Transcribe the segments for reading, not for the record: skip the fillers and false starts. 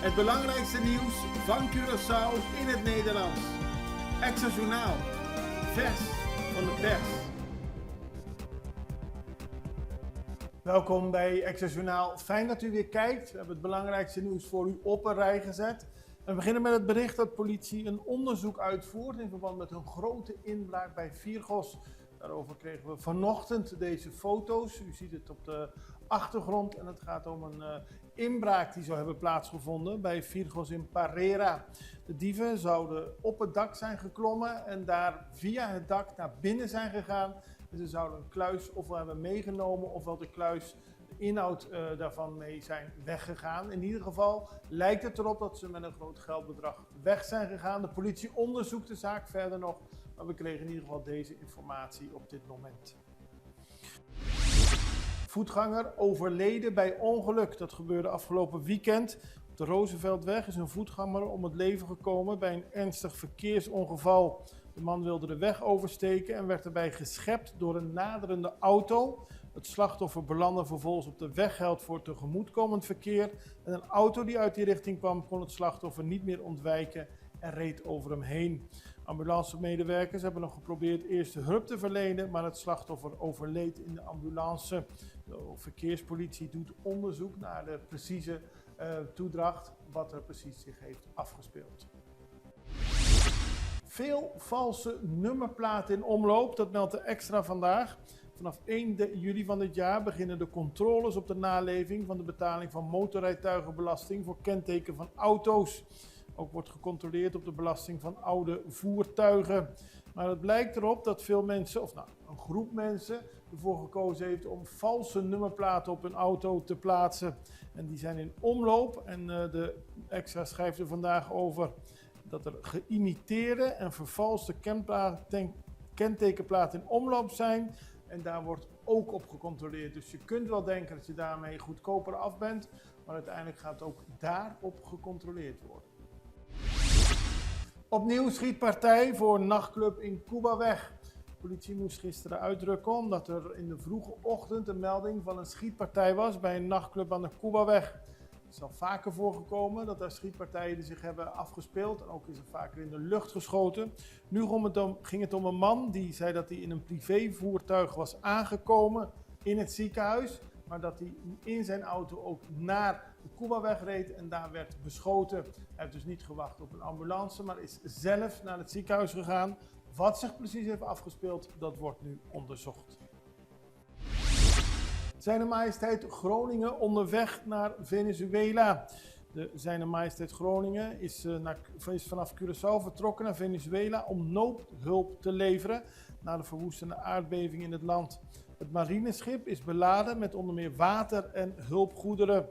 Het belangrijkste nieuws van Curaçao in het Nederlands. Extra Journaal. Vers van de pers. Welkom bij Extra Journaal. Fijn dat u weer kijkt. We hebben het belangrijkste nieuws voor u op een rij gezet. We beginnen met het bericht dat politie een onderzoek uitvoert in verband met een grote inbraak bij Virgos. Daarover kregen we vanochtend deze foto's. U ziet het op de achtergrond en het gaat om een inbraak die zou hebben plaatsgevonden bij Virgos in Parera. De dieven zouden op het dak zijn geklommen en daar via het dak naar binnen zijn gegaan. En ze zouden een kluis ofwel hebben meegenomen ofwel de kluis, de inhoud daarvan mee zijn weggegaan. In ieder geval lijkt het erop dat ze met een groot geldbedrag weg zijn gegaan. De politie onderzoekt de zaak verder nog, maar we kregen in ieder geval deze informatie op dit moment. Voetganger overleden bij ongeluk. Dat gebeurde afgelopen weekend. Op de Rooseveltweg is een voetganger om het leven gekomen bij een ernstig verkeersongeval. De man wilde de weg oversteken en werd erbij geschept door een naderende auto. Het slachtoffer belandde vervolgens op de weghelft voor tegemoetkomend verkeer. En een auto die uit die richting kwam kon het slachtoffer niet meer ontwijken en reed over hem heen. Ambulancemedewerkers hebben nog geprobeerd eerste hulp te verlenen, maar het slachtoffer overleed in de ambulance. De verkeerspolitie doet onderzoek naar de precieze toedracht, wat er precies zich heeft afgespeeld. Veel valse nummerplaten in omloop, dat meldt de Extra vandaag. Vanaf 1 juli van dit jaar beginnen de controles op de naleving van de betaling van motorrijtuigenbelasting voor kenteken van auto's. Ook wordt gecontroleerd op de belasting van oude voertuigen. Maar het blijkt erop dat veel mensen, een groep mensen, ervoor gekozen heeft om valse nummerplaten op hun auto te plaatsen. En die zijn in omloop en de Extra schrijft er vandaag over dat er geïmiteerde en vervalste kentekenplaten in omloop zijn. En daar wordt ook op gecontroleerd. Dus je kunt wel denken dat je daarmee goedkoper af bent, maar uiteindelijk gaat ook daarop gecontroleerd worden. Opnieuw schietpartij voor een nachtclub in Cubaweg. De politie moest gisteren uitrukken omdat er in de vroege ochtend een melding van een schietpartij was bij een nachtclub aan de Cubaweg. Het is al vaker voorgekomen dat daar schietpartijen zich hebben afgespeeld en ook is er vaker in de lucht geschoten. Nu ging het om een man die zei dat hij in een privévoertuig was aangekomen in het ziekenhuis, maar dat hij in zijn auto ook naar de Cubaweg reed en daar werd beschoten. Hij heeft dus niet gewacht op een ambulance, maar is zelf naar het ziekenhuis gegaan. Wat zich precies heeft afgespeeld, dat wordt nu onderzocht. Zijne Majesteit Groningen onderweg naar Venezuela. De Zijne Majesteit Groningen is vanaf Curaçao vertrokken naar Venezuela om noodhulp te leveren na de verwoestende aardbeving in het land. Het marineschip is beladen met onder meer water en hulpgoederen.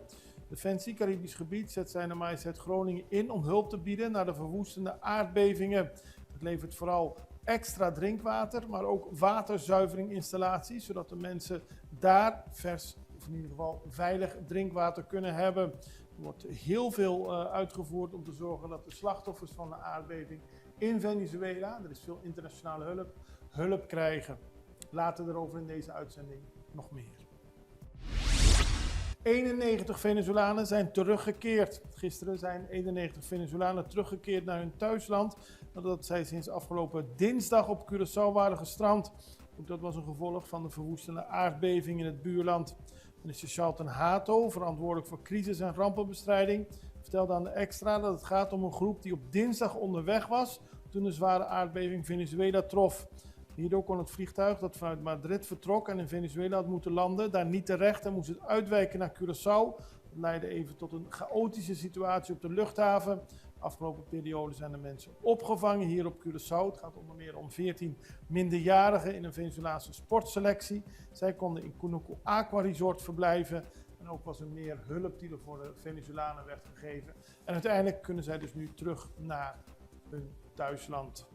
Defensie Caribisch Gebied zet Zijne Majesteit Groningen in om hulp te bieden na de verwoestende aardbevingen. Het levert vooral extra drinkwater, maar ook waterzuiveringinstallaties, zodat de mensen daar vers, of in ieder geval veilig drinkwater kunnen hebben. Er wordt heel veel uitgevoerd om te zorgen dat de slachtoffers van de aardbeving in Venezuela, er is veel internationale hulp krijgen. Later erover in deze uitzending nog meer. 91 Venezolanen zijn teruggekeerd. Gisteren zijn 91 Venezolanen teruggekeerd naar hun thuisland nadat zij sinds afgelopen dinsdag op Curaçao waren gestrand. Ook dat was een gevolg van de verwoestende aardbeving in het buurland. Minister Charlton Hato, verantwoordelijk voor crisis- en rampenbestrijding, vertelde aan de Extra dat het gaat om een groep die op dinsdag onderweg was toen de zware aardbeving Venezuela trof. Hierdoor kon het vliegtuig dat vanuit Madrid vertrok en in Venezuela had moeten landen, daar niet terecht en moest het uitwijken naar Curaçao. Dat leidde even tot een chaotische situatie op de luchthaven. De afgelopen periode zijn de mensen opgevangen hier op Curaçao. Het gaat onder meer om 14 minderjarigen in een Venezolaanse sportselectie. Zij konden in Cunuco Aqua Resort verblijven. En ook was er meer hulp die er voor de Venezolanen werd gegeven. En uiteindelijk kunnen zij dus nu terug naar hun thuisland.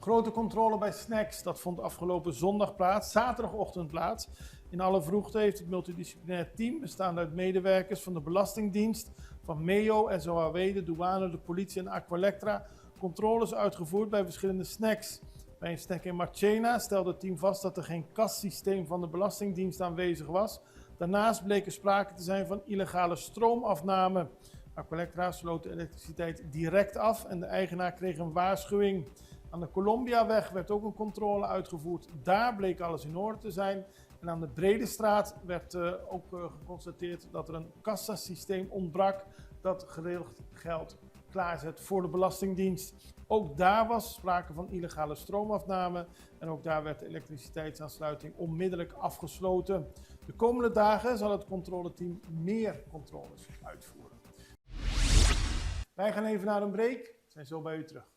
Grote controle bij snacks, dat vond afgelopen zondag plaats, zaterdagochtend plaats. In alle vroegte heeft het multidisciplinair team, bestaande uit medewerkers van de Belastingdienst, van MEO, SOAW, de douane, de politie en Aqualectra, controles uitgevoerd bij verschillende snacks. Bij een snack in Marchena stelde het team vast dat er geen kassysteem van de Belastingdienst aanwezig was. Daarnaast bleek er sprake te zijn van illegale stroomafname. Aqualectra sloot de elektriciteit direct af en de eigenaar kreeg een waarschuwing. Aan de Colombiaweg werd ook een controle uitgevoerd. Daar bleek alles in orde te zijn. En aan de Bredestraat werd ook geconstateerd dat er een kassasysteem ontbrak dat geregeld geld klaarzet voor de Belastingdienst. Ook daar was sprake van illegale stroomafname en ook daar werd de elektriciteitsaansluiting onmiddellijk afgesloten. De komende dagen zal het controleteam meer controles uitvoeren. Wij gaan even naar een break, zijn zo bij u terug.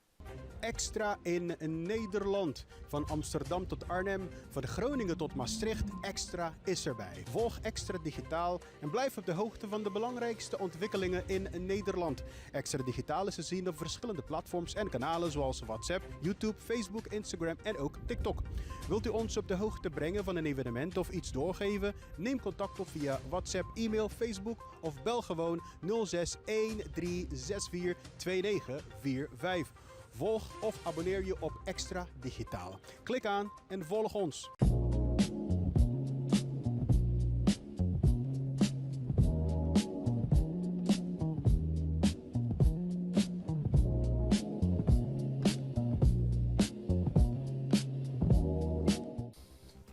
Extra in Nederland. Van Amsterdam tot Arnhem, van Groningen tot Maastricht, Extra is erbij. Volg Extra digitaal en blijf op de hoogte van de belangrijkste ontwikkelingen in Nederland. Extra digitaal is te zien op verschillende platforms en kanalen zoals WhatsApp, YouTube, Facebook, Instagram en ook TikTok. Wilt u ons op de hoogte brengen van een evenement of iets doorgeven? Neem contact op via WhatsApp, e-mail, Facebook of bel gewoon 06 1364 2945. Volg of abonneer je op Extra Digitaal. Klik aan en volg ons.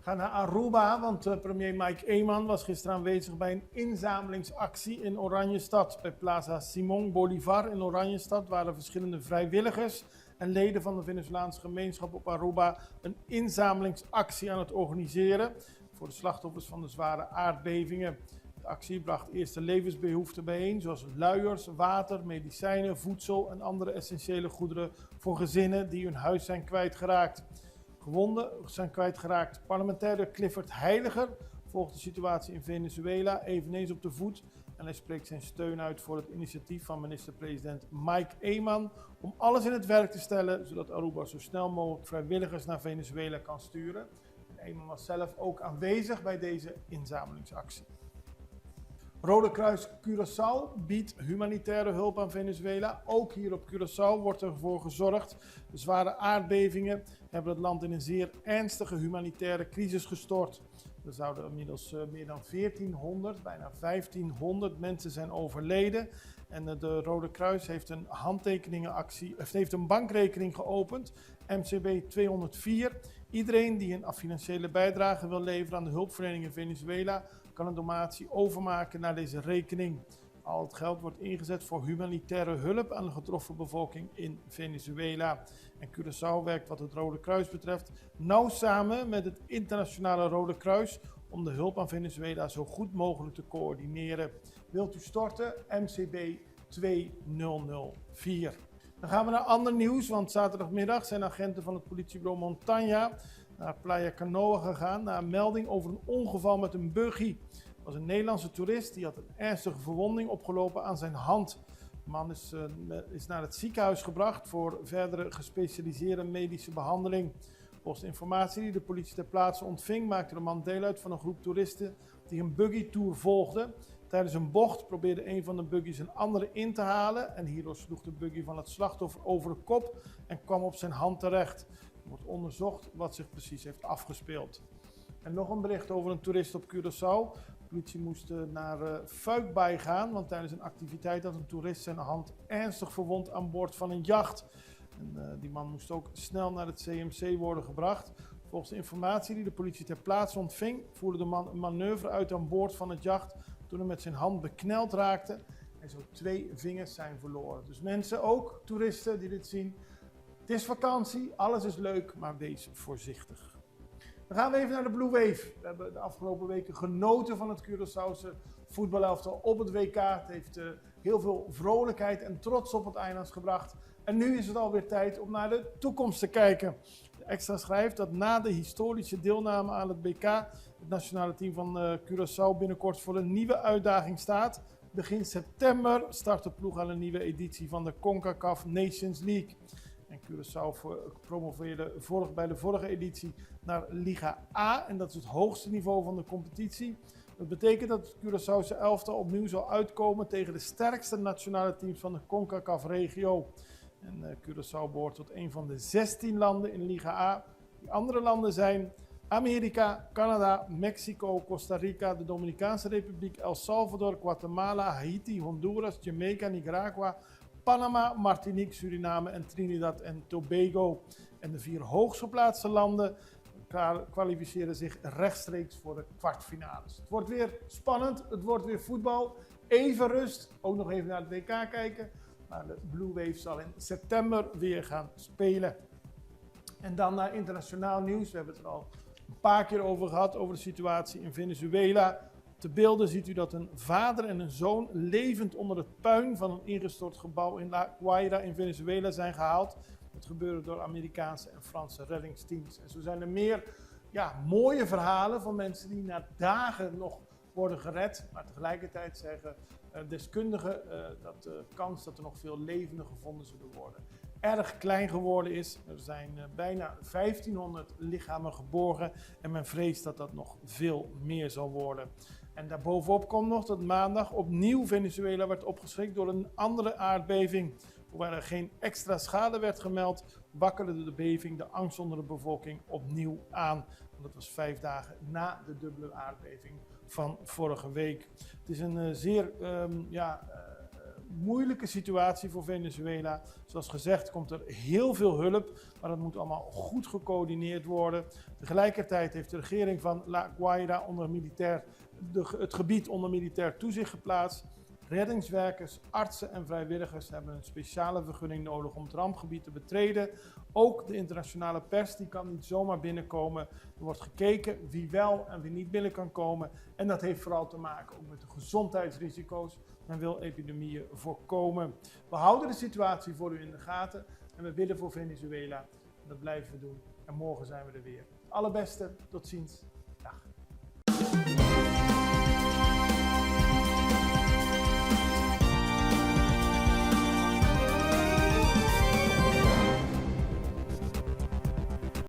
Ga naar Aruba, want premier Mike Eman was gisteren aanwezig bij een inzamelingsactie in Oranjestad. Bij Plaza Simón Bolívar in Oranjestad waren verschillende vrijwilligers en leden van de Venezolaanse gemeenschap op Aruba een inzamelingsactie aan het organiseren voor de slachtoffers van de zware aardbevingen. De actie bracht eerste levensbehoeften bijeen, zoals luiers, water, medicijnen, voedsel en andere essentiële goederen voor gezinnen die hun huis zijn kwijtgeraakt. Gewonden zijn kwijtgeraakt. Parlementair Clifford Heiliger volgt de situatie in Venezuela eveneens op de voet. En hij spreekt zijn steun uit voor het initiatief van minister-president Mike Eman om alles in het werk te stellen, zodat Aruba zo snel mogelijk vrijwilligers naar Venezuela kan sturen. En Eman was zelf ook aanwezig bij deze inzamelingsactie. Rode Kruis Curaçao biedt humanitaire hulp aan Venezuela. Ook hier op Curaçao wordt ervoor gezorgd. De zware aardbevingen hebben het land in een zeer ernstige humanitaire crisis gestort. Er zouden inmiddels meer dan 1400, bijna 1500 mensen zijn overleden. En de Rode Kruis heeft een heeft een bankrekening geopend, MCB 204. Iedereen die een financiële bijdrage wil leveren aan de hulpverlening in Venezuela kan een donatie overmaken naar deze rekening. Al het geld wordt ingezet voor humanitaire hulp aan de getroffen bevolking in Venezuela. En Curaçao werkt wat het Rode Kruis betreft nauw samen met het Internationale Rode Kruis om de hulp aan Venezuela zo goed mogelijk te coördineren. Wilt u storten? MCB 2004. Dan gaan we naar ander nieuws, want zaterdagmiddag zijn agenten van het politiebureau Montaña naar Playa Canoa gegaan na een melding over een ongeval met een buggy. Het was een Nederlandse toerist die had een ernstige verwonding opgelopen aan zijn hand. De man is naar het ziekenhuis gebracht voor verdere gespecialiseerde medische behandeling. Volgens de informatie die de politie ter plaatse ontving, maakte de man deel uit van een groep toeristen die een buggy-tour volgden. Tijdens een bocht probeerde een van de buggies een andere in te halen en hierdoor sloeg de buggy van het slachtoffer over de kop en kwam op zijn hand terecht. Er wordt onderzocht wat zich precies heeft afgespeeld. En nog een bericht over een toerist op Curaçao. De politie moest naar Fuikbaai gaan, want tijdens een activiteit had een toerist zijn hand ernstig verwond aan boord van een jacht. En die man moest ook snel naar het CMC worden gebracht. Volgens de informatie die de politie ter plaatse ontving, voerde de man een manoeuvre uit aan boord van het jacht toen hij met zijn hand bekneld raakte en zo 2 vingers zijn verloren. Dus mensen, ook toeristen die dit zien, het is vakantie, alles is leuk, maar wees voorzichtig. Dan gaan we even naar de Blue Wave. We hebben de afgelopen weken genoten van het Curaçaose voetbalelftal op het WK. Het heeft heel veel vrolijkheid en trots op het eiland gebracht. En nu is het alweer tijd om naar de toekomst te kijken. De Extra schrijft dat na de historische deelname aan het WK het nationale team van Curaçao binnenkort voor een nieuwe uitdaging staat. Begin september start de ploeg aan een nieuwe editie van de CONCACAF Nations League. En Curaçao promoveerde bij de vorige editie naar Liga A. En dat is het hoogste niveau van de competitie. Dat betekent dat het Curaçaose elftal opnieuw zal uitkomen tegen de sterkste nationale teams van de CONCACAF-regio. En Curaçao behoort tot een van de 16 landen in Liga A. Die andere landen zijn Amerika, Canada, Mexico, Costa Rica, de Dominicaanse Republiek, El Salvador, Guatemala, Haiti, Honduras, Jamaica, Nicaragua, Panama, Martinique, Suriname en Trinidad en Tobago. En de 4 hoogst geplaatste landen kwalificeren zich rechtstreeks voor de kwartfinales. Het wordt weer spannend, het wordt weer voetbal. Even rust, ook nog even naar het WK kijken. Maar de Blue Wave zal in september weer gaan spelen. En dan naar internationaal nieuws. We hebben het er al een paar keer over gehad, over de situatie in Venezuela. Op de beelden ziet u dat een vader en een zoon levend onder het puin van een ingestort gebouw in La Guaira in Venezuela zijn gehaald. Dat gebeurde door Amerikaanse en Franse reddingsteams. En zo zijn er meer mooie verhalen van mensen die na dagen nog worden gered. Maar tegelijkertijd zeggen deskundigen dat de kans dat er nog veel levenden gevonden zullen worden erg klein geworden is. Er zijn bijna 1500 lichamen geborgen en men vreest dat dat nog veel meer zal worden. En daarbovenop komt nog dat maandag opnieuw Venezuela werd opgeschrikt door een andere aardbeving. Hoewel er geen extra schade werd gemeld, wakkerde de beving de angst onder de bevolking opnieuw aan. Want dat was 5 dagen na de dubbele aardbeving van vorige week. Het is een zeer moeilijke situatie voor Venezuela. Zoals gezegd komt er heel veel hulp, maar dat moet allemaal goed gecoördineerd worden. Tegelijkertijd heeft de regering van La Guaira het gebied onder militair toezicht geplaatst. Reddingswerkers, artsen en vrijwilligers hebben een speciale vergunning nodig om het rampgebied te betreden. Ook de internationale pers die kan niet zomaar binnenkomen. Er wordt gekeken wie wel en wie niet binnen kan komen. En dat heeft vooral te maken ook met de gezondheidsrisico's. Men wil epidemieën voorkomen. We houden de situatie voor u in de gaten en we bidden voor Venezuela. Dat blijven we doen. En morgen zijn we er weer. Het allerbeste, tot ziens.